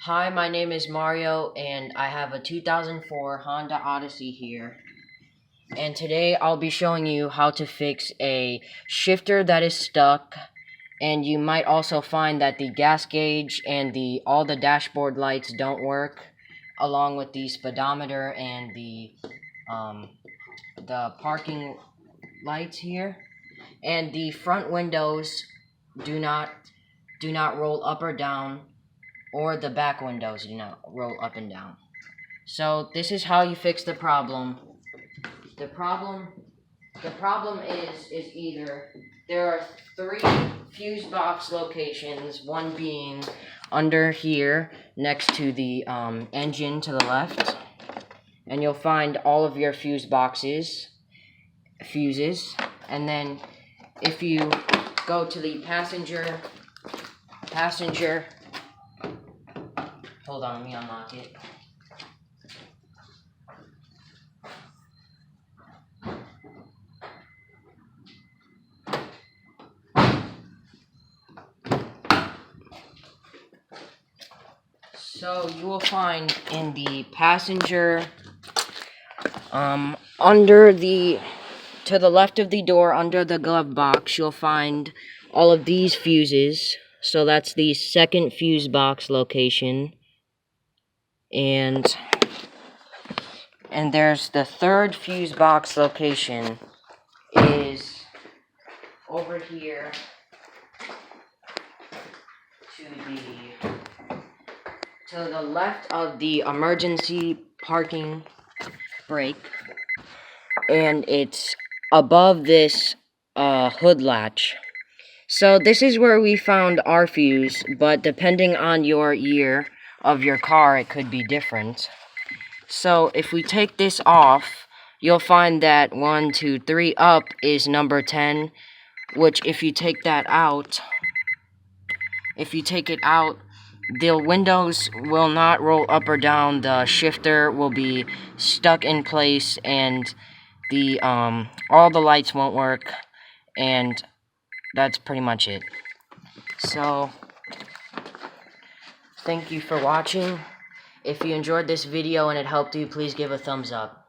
Hi, my name is Mario, and I have a 2004 Honda Odyssey here. And today I'll be showing you how to fix a shifter that is stuck. And you might also find that the gas gauge and all the dashboard lights don't work, along with the speedometer and the parking lights here. And the front windows do not roll up or down, or the back windows do not roll up and down. So this is how you fix the problem. The problem is either there are 3 fuse box locations, one being under here next to the engine to the left, and you'll find all of your fuses, and then if you go to the passenger, hold on, let me unlock it. So you will find in the passenger, to the left of the door, under the glove box, you'll find all of these fuses. So that's the second fuse box location. And there's the third fuse box location is over here to the left of the emergency parking brake, and it's above this hood latch. So this is where we found our fuse, but depending on your year of your car, it could be different. So if we take this off, you'll find that 1, 2, 3 up is number 10, which if you take it out, the windows will not roll up or down, the shifter will be stuck in place, and all the lights won't work, and that's pretty much it. So, thank you for watching. If you enjoyed this video and it helped you, please give a thumbs up.